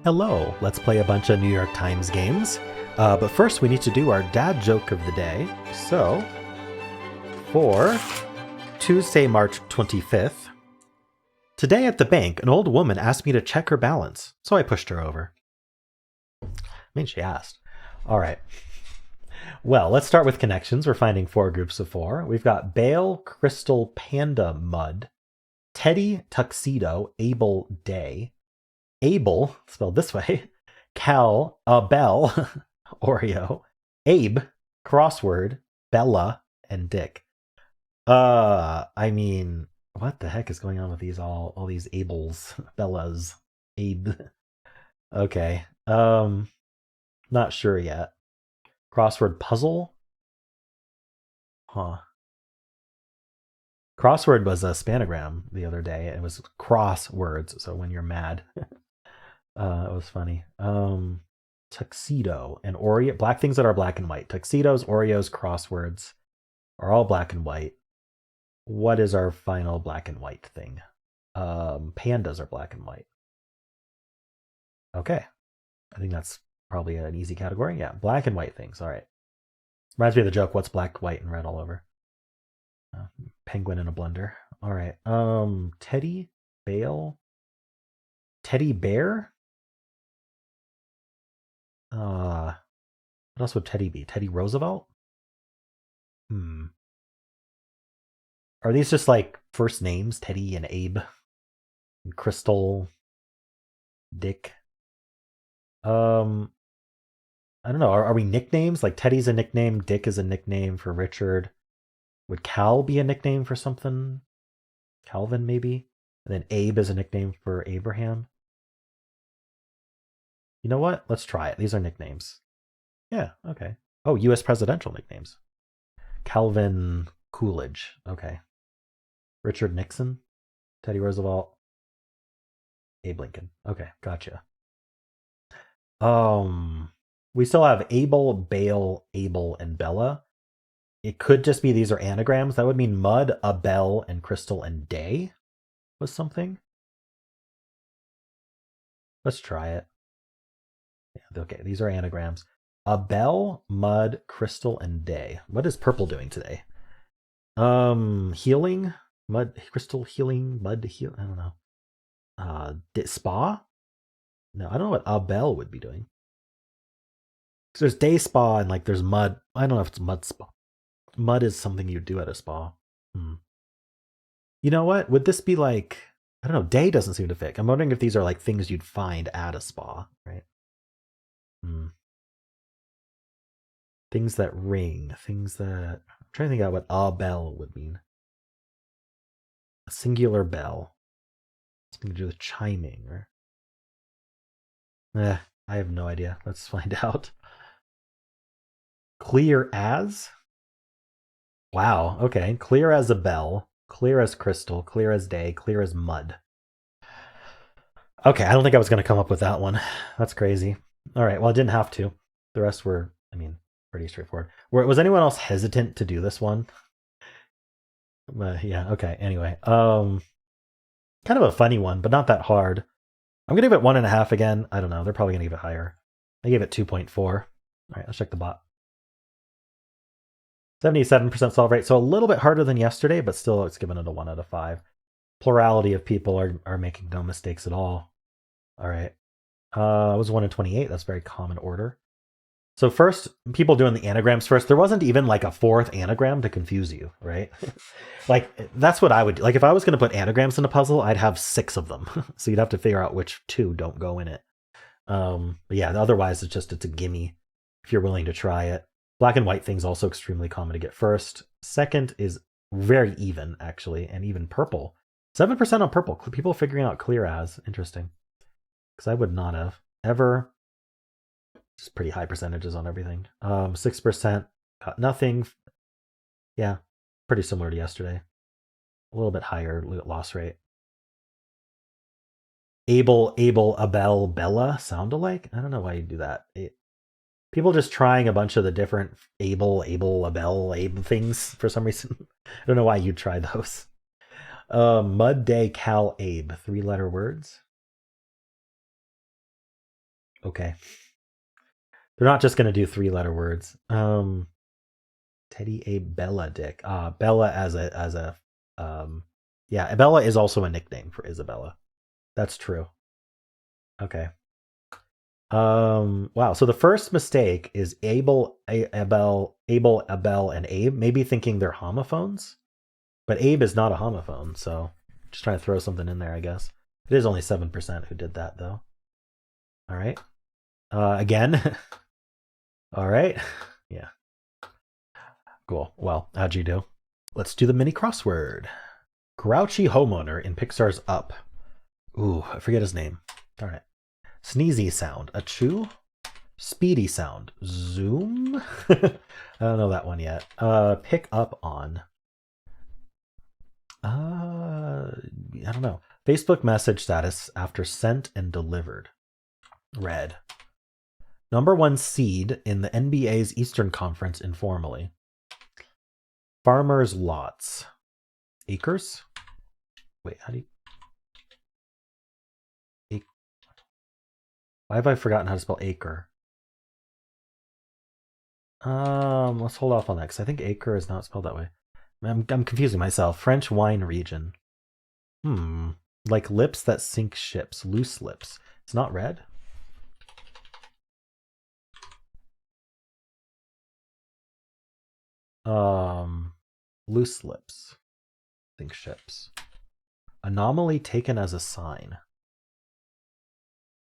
Hello, let's play a bunch of New York Times games. But first, we need to do our dad joke of the day. So, for Tuesday, March 25th, today at the bank, an old woman asked me to check her balance, so I pushed her over. I mean, she asked. All right. Well, let's start with connections. We're finding 4 groups of 4. We've got Bale, Crystal, Panda, Mud, Teddy, Tuxedo, Abel, Day, Abel, spelled this way, Cal, Bell, Oreo, Abe, Crossword, Bella, and Dick. I mean, what the heck is going on with these all these Abels, Bellas, Abe? Okay. Not sure yet. Crossword puzzle? Huh. Crossword was a spanogram the other day. It was crosswords, so when you're mad. It was funny. Tuxedo and Oreo, black things that are black and white. Tuxedos, Oreos, crosswords are all black and white. What is our final black and white thing? Pandas are black and white. Okay. I think that's probably an easy category. Yeah, black and white things. All right. Reminds me of the joke, what's black, white, and red all over? Penguin in a blender. All right. Teddy, Bale, Teddy Bear? What else would Teddy be? Teddy Roosevelt? Are these just like first names? Teddy and Abe? And Crystal? Dick? I don't know. Are we nicknames? Like Teddy's a nickname, Dick is a nickname for Richard. Would Cal be a nickname for something? Calvin, maybe? And then Abe is a nickname for Abraham. You know what? Let's try it. These are nicknames. Yeah, okay. Oh, US presidential nicknames. Calvin Coolidge. Okay. Richard Nixon. Teddy Roosevelt. Abe Lincoln. Okay, gotcha. We still have Abel, Bale, Abel, and Bella. It could just be these are anagrams. That would mean Mud, Abel, and Crystal and Day was something. Let's try it. Yeah, okay, these are anagrams. Abel, Mud, Crystal, and Day. What is purple doing today? Healing, Mud, Crystal, healing, Mud, heal. I don't know. Spa? No, I don't know what Abel would be doing. So there's day spa and like there's mud. I don't know if it's mud spa. Mud is something you do at a spa. You know what? Would this be like, I don't know, day doesn't seem to fit. I'm wondering if these are like things you'd find at a spa, right? Things that ring, things that, I'm trying to think out what a bell would mean. A singular bell. Something to do with chiming or I have no idea. Let's find out. Clear as? Wow, okay. Clear as a bell, clear as crystal, clear as day, clear as mud. Okay, I don't think I was going to come up with that one. That's crazy. All right, well, I didn't have to. The rest were, I mean, pretty straightforward. Was anyone else hesitant to do this one? But yeah, okay. Anyway, kind of a funny one, but not that hard. I'm gonna give it 1.5 again. I don't know. They're probably gonna give it higher. I gave it 2.4. All right, let's check the bot. 77% solve rate, so a little bit harder than yesterday, but still it's given it a 1 out of 5. Plurality of people are making no mistakes at all. All right. I was 1 in 28. That's very common order. So first, people doing the anagrams first. There wasn't even like a 4th anagram to confuse you, right? Like that's what I would do. Like if I was going to put anagrams in a puzzle, I'd have 6 of them. So you'd have to figure out which 2 don't go in it. But yeah, otherwise it's a gimme if you're willing to try it. Black and white things also extremely common to get first. Second is very even actually, and even purple. 7% on purple. People figuring out clear as. Interesting. Because I would not have ever. Just pretty high percentages on everything. 6% got nothing. Yeah, pretty similar to yesterday. A little bit higher loss rate. Abel, Abel, Bella sound alike? I don't know why you do that. People just trying a bunch of the different Abel, Abel, Abe things for some reason. I don't know why you try those. Mud Day, Cal, Abe. 3-letter words. Okay. They're not just gonna do 3-letter words. Teddy A Bella Dick. Bella as a yeah, Bella is also a nickname for Isabella. That's true. Okay. Wow. So the first mistake is Abel, Abel, and Abe. Maybe thinking they're homophones, but Abe is not a homophone. So just trying to throw something in there, I guess. It is only 7% who did that, though. All right. Again. All right. Yeah. Cool. Well, how'd you do? Let's do the mini crossword. Grouchy homeowner in Pixar's Up. Ooh, I forget his name. Darn it. Sneezy sound. A chew. Speedy sound. Zoom. I don't know that one yet. Pick up on. I don't know. Facebook message status after sent and delivered. Read. Number 1 seed in the NBA's Eastern Conference informally. Farmers' lots. Acres? Wait, how do you... Why have I forgotten how to spell acre? Let's hold off on that because I think acre is not spelled that way. I'm confusing myself. French wine region. Like lips that sink ships. Loose lips. It's not red? Loose lips. Sink ships. Anomaly taken as a sign.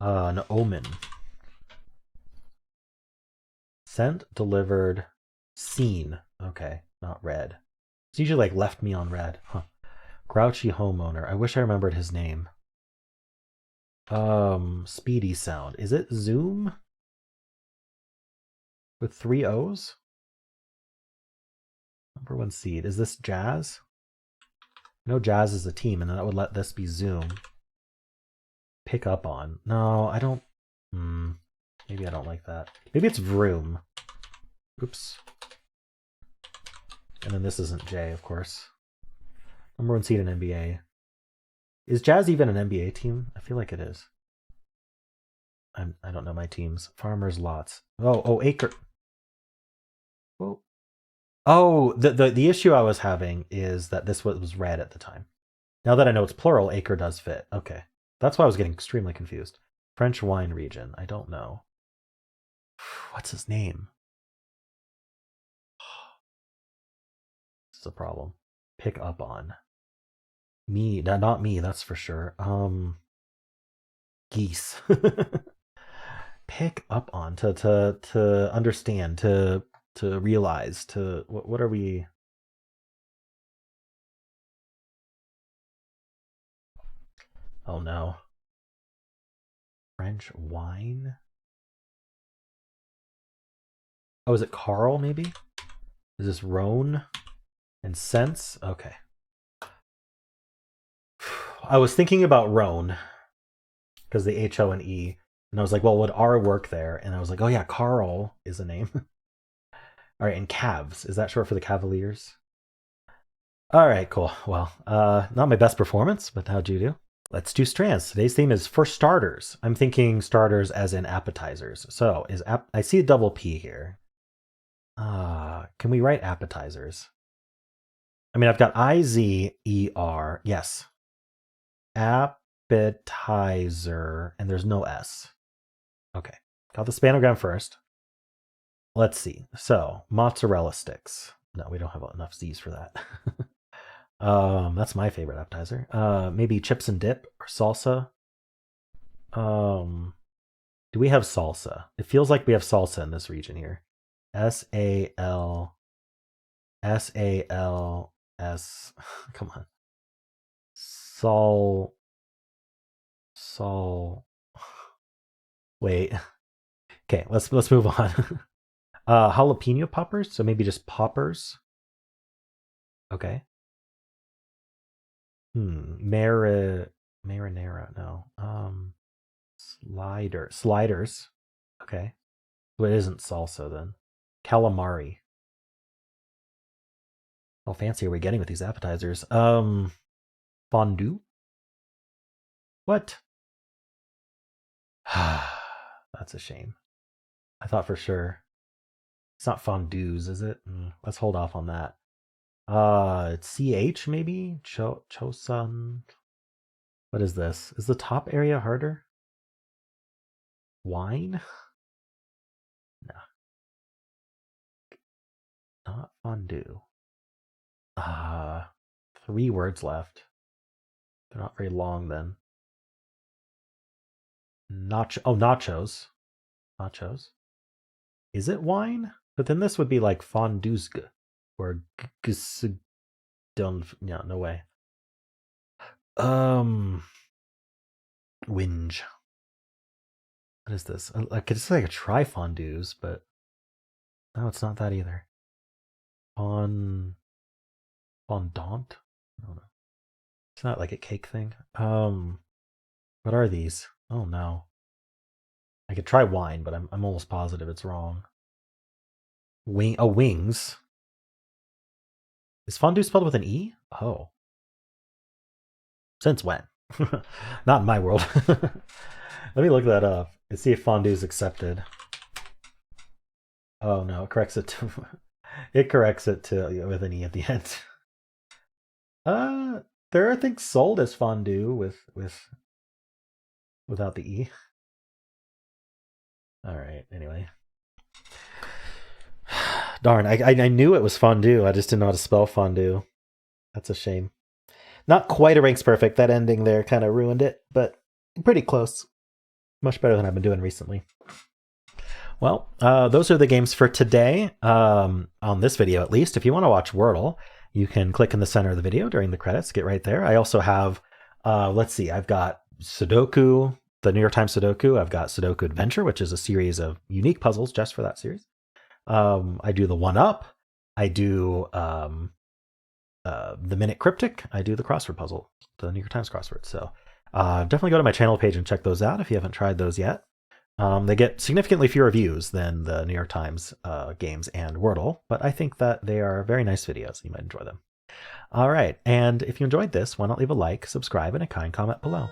An omen. Sent, delivered, seen. Okay, not red. It's usually like left me on red. Huh. Grouchy homeowner. I wish I remembered his name. Speedy sound. Is it Zoom? With 3 O's? Number 1 seed. Is this Jazz? No, Jazz is a team, and then that would let this be Zoom. Pick up on. No, I don't. Maybe I don't like that. Maybe it's Vroom. Oops. And then this isn't J, of course. Number 1 seed in NBA. Is Jazz even an NBA team? I feel like it is. I don't know my teams. Farmers lots. Oh, acre. Whoa. Oh, the issue I was having is that this was red at the time. Now that I know it's plural, acre does fit. Okay. That's why I was getting extremely confused. French wine region. I don't know. What's his name? This is a problem. Pick up on. Me. Not me, that's for sure. Geese. Pick up on. To understand. To realize. To what are we... Oh no. French wine? Oh, is it Carl maybe? Is this Rhone? And sense? Okay. I was thinking about Rhone because the H-O-N-E. And I was like, well, would R work there? And I was like, oh yeah, Carl is a name. All right, and Cavs. Is that short for the Cavaliers? All right, cool. Well, not my best performance, but how'd you do? Let's do strands. Today's theme is for starters. I'm thinking starters as in appetizers. So I see a double P here. Can we write appetizers? I mean, I've got I-Z-E-R. Yes. Appetizer. And there's no S. Okay. Got the spanogram first. Let's see. So, mozzarella sticks. No, we don't have enough Z's for that. That's my favorite appetizer. Maybe chips and dip or salsa. Do we have salsa? It feels like we have salsa in this region here. S-A-L... S-A-L-S... Come on. Sol... Wait. Okay, let's move on. Jalapeno poppers, so maybe just poppers. Okay. Marinara, no. Sliders. Okay. Well, it isn't salsa then. Calamari. How fancy are we getting with these appetizers? Fondue? What? That's a shame. I thought for sure. It's not fondues, is it? Let's hold off on that. It's CH maybe? Chosun. What is this? Is the top area harder? Wine? No. Not fondue. 3 words left. They're not very long then. Nachos. Nachos. Is it wine? But then this would be like fonduzg or yeah, no way. Whinge. What is this? Like it's like a try fondues, but no, it's not that either. Fondant? I don't know. It's not like a cake thing. What are these? Oh no. I could try wine, but I'm almost positive it's wrong. Wings. Is fondue spelled with an E? Oh. Since when? Not in my world. Let me look that up and see if fondue is accepted. Oh no, it corrects it to it corrects it to with an E at the end. There are things sold as fondue without the E. All right. Anyway, darn, I knew it was fondue. I just didn't know how to spell fondue. That's a shame. Not quite a ranks perfect. That ending there kind of ruined it, but pretty close. Much better than I've been doing recently. Well, those are the games for today, on this video at least. If you want to watch Wordle, you can click in the center of the video during the credits, get right there. I also have, let's see, I've got Sudoku, the New York Times Sudoku. I've got Sudoku Adventure, which is a series of unique puzzles just for that series. I do the One Up. I do the Minute Cryptic. I do the crossword puzzle, the New York Times crossword. So definitely go to my channel page and check those out if you haven't tried those yet. They get significantly fewer views than the New York Times games and Wordle, but I think that they are very nice videos. You might enjoy them. All right, and if you enjoyed this, why not leave a like, subscribe, and a kind comment below.